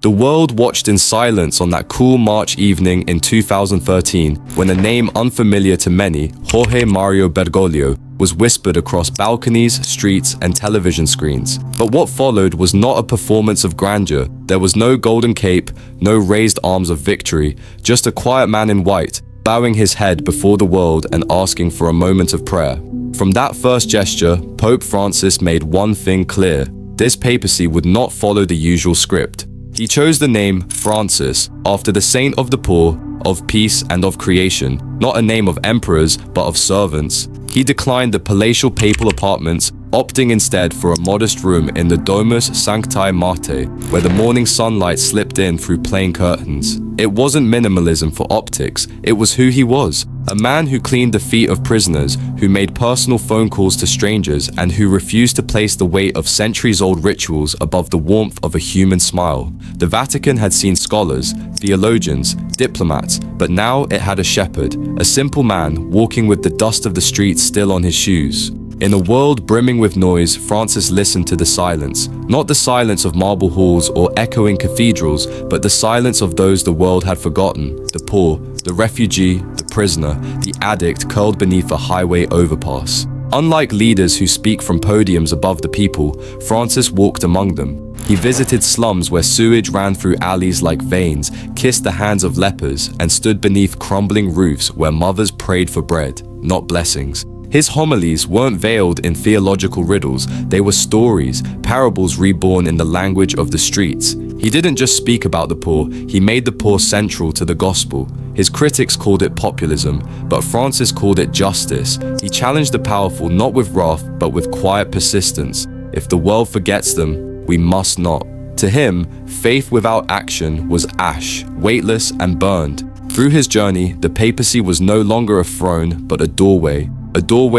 The world watched in silence on that cool March evening in 2013 when a name unfamiliar to many, Jorge Mario Bergoglio, was whispered across balconies, streets, and television screens. But what followed was not a performance of grandeur. There was no golden cape, no raised arms of victory, just a quiet man in white, bowing his head before the world and asking for a moment of prayer. From that first gesture, Pope Francis made one thing clear: this papacy would not follow the usual script. He chose the name Francis after the saint of the poor, of peace and of creation, not a name of emperors but of servants. He declined the palatial papal apartments, opting instead for a modest room in the Domus Sanctae Martyr, where the morning sunlight slipped in through plain curtains. It wasn't minimalism for optics, it was who he was. A man who cleaned the feet of prisoners, who made personal phone calls to strangers, and who refused to place the weight of centuries-old rituals above the warmth of a human smile. The Vatican had seen scholars, theologians, diplomats, but now it had a shepherd, a simple man walking with the dust of the streets still on his shoes. In a world brimming with noise, Francis listened to the silence. Not the silence of marble halls or echoing cathedrals, but the silence of those the world had forgotten. The poor, the refugee, the prisoner, the addict curled beneath a highway overpass. Unlike leaders who speak from podiums above the people, Francis walked among them. He visited slums where sewage ran through alleys like veins, kissed the hands of lepers, and stood beneath crumbling roofs where mothers prayed for bread, not blessings. His homilies weren't veiled in theological riddles, they were stories, parables reborn in the language of the streets. He didn't just speak about the poor, he made the poor central to the gospel. His critics called it populism, but Francis called it justice. He challenged the powerful not with wrath, but with quiet persistence. If the world forgets them, we must not. To him, faith without action was ash, weightless and burned. Through his journey, the papacy was no longer a throne, but a doorway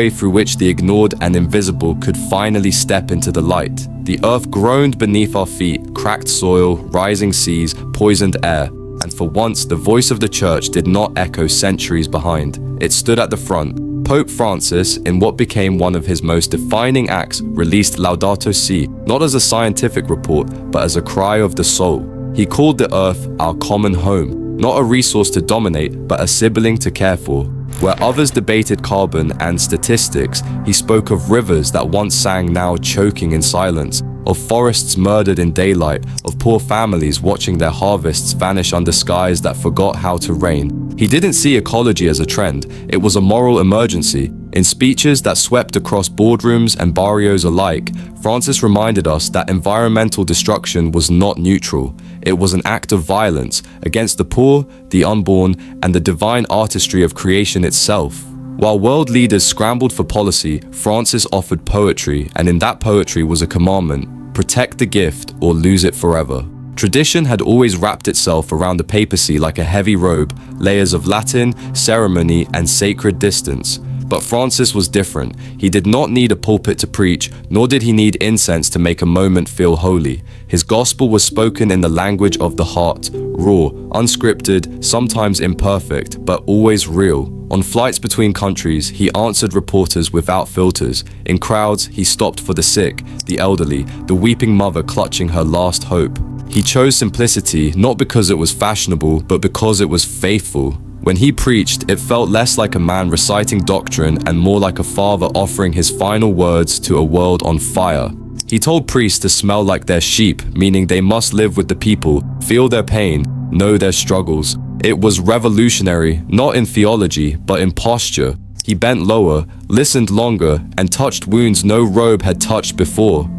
through which the ignored and invisible could finally step into the light. The earth groaned beneath our feet, cracked soil, rising seas, poisoned air. And for once, the voice of the church did not echo centuries behind. It stood at the front. Pope Francis, in what became one of his most defining acts, released Laudato Si, not as a scientific report, but as a cry of the soul. He called the earth our common home, not a resource to dominate, but a sibling to care for. Where others debated carbon and statistics, he spoke of rivers that once sang now choking in silence, of forests murdered in daylight, of poor families watching their harvests vanish under skies that forgot how to rain. He didn't see ecology as a trend, it was a moral emergency. In speeches that swept across boardrooms and barrios alike, Francis reminded us that environmental destruction was not neutral. It was an act of violence against the poor, the unborn, and the divine artistry of creation itself. While world leaders scrambled for policy, Francis offered poetry, and in that poetry was a commandment: protect the gift or lose it forever. Tradition had always wrapped itself around the papacy like a heavy robe, layers of Latin, ceremony, and sacred distance. But Francis was different. He did not need a pulpit to preach, nor did he need incense to make a moment feel holy. His gospel was spoken in the language of the heart, raw, unscripted, sometimes imperfect, but always real. On flights between countries, he answered reporters without filters. In crowds, he stopped for the sick, the elderly, the weeping mother clutching her last hope. He chose simplicity not because it was fashionable, but because it was faithful. When he preached, it felt less like a man reciting doctrine and more like a father offering his final words to a world on fire. He told priests to smell like their sheep, meaning they must live with the people, feel their pain, know their struggles. It was revolutionary, not in theology, but in posture. He bent lower, listened longer, and touched wounds no robe had touched before.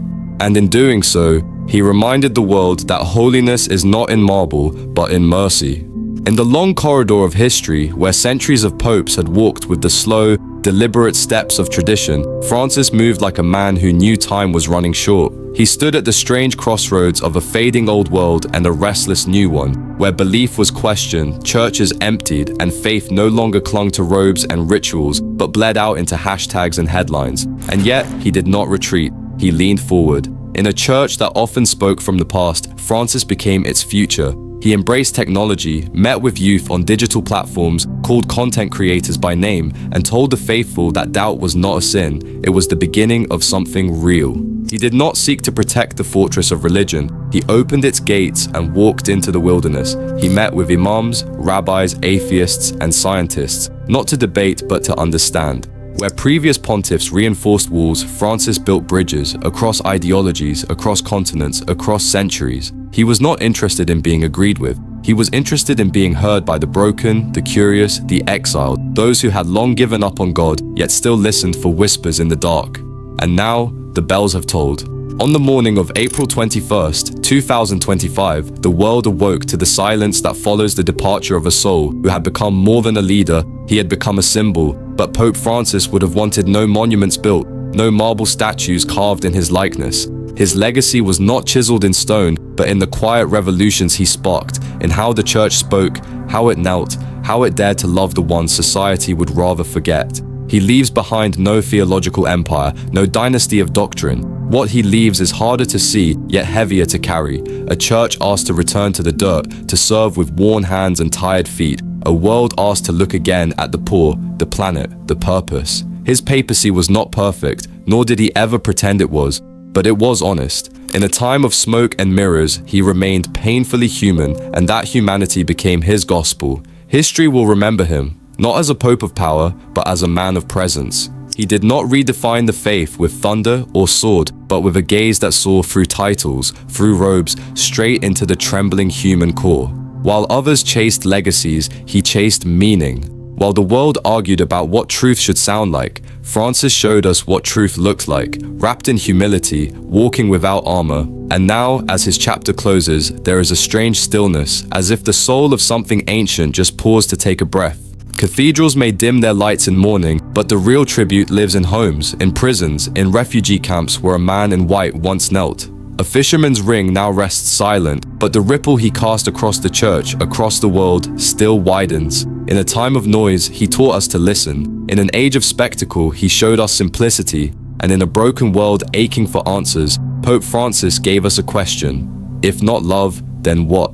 And in doing so, he reminded the world that holiness is not in marble, but in mercy. In the long corridor of history, where centuries of popes had walked with the slow, deliberate steps of tradition, Francis moved like a man who knew time was running short. He stood at the strange crossroads of a fading old world and a restless new one, where belief was questioned, churches emptied, and faith no longer clung to robes and rituals, but bled out into hashtags and headlines. And yet, he did not retreat. He leaned forward. In a church that often spoke from the past, Francis became its future. He embraced technology, met with youth on digital platforms, called content creators by name, and told the faithful that doubt was not a sin, it was the beginning of something real. He did not seek to protect the fortress of religion. He opened its gates and walked into the wilderness. He met with imams, rabbis, atheists, and scientists, not to debate but to understand. Where previous pontiffs reinforced walls, Francis built bridges across ideologies, across continents, across centuries. He was not interested in being agreed with. He was interested in being heard by the broken, the curious, the exiled, those who had long given up on God, yet still listened for whispers in the dark. And now, the bells have tolled. On the morning of April 21st, 2025, the world awoke to the silence that follows the departure of a soul who had become more than a leader. He had become a symbol, but Pope Francis would have wanted no monuments built, no marble statues carved in his likeness. His legacy was not chiseled in stone, but in the quiet revolutions he sparked, in how the church spoke, how it knelt, how it dared to love the ones society would rather forget. He leaves behind no theological empire, no dynasty of doctrine. What he leaves is harder to see, yet heavier to carry. A church asked to return to the dirt, to serve with worn hands and tired feet. A world asked to look again at the poor, the planet, the purpose. His papacy was not perfect, nor did he ever pretend it was, but it was honest. In a time of smoke and mirrors, he remained painfully human, and that humanity became his gospel. History will remember him, not as a pope of power, but as a man of presence. He did not redefine the faith with thunder or sword, but with a gaze that saw through titles, through robes, straight into the trembling human core. While others chased legacies, he chased meaning. While the world argued about what truth should sound like, Francis showed us what truth looked like, wrapped in humility, walking without armor. And now, as his chapter closes, there is a strange stillness, as if the soul of something ancient just paused to take a breath. Cathedrals may dim their lights in mourning, but the real tribute lives in homes, in prisons, in refugee camps where a man in white once knelt. A fisherman's ring now rests silent, but the ripple he cast across the church, across the world, still widens. In a time of noise, he taught us to listen. In an age of spectacle, he showed us simplicity. And in a broken world aching for answers, Pope Francis gave us a question. If not love, then what?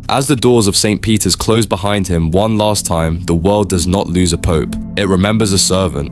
As the doors of St. Peter's close behind him one last time, the world does not lose a pope. It remembers a servant.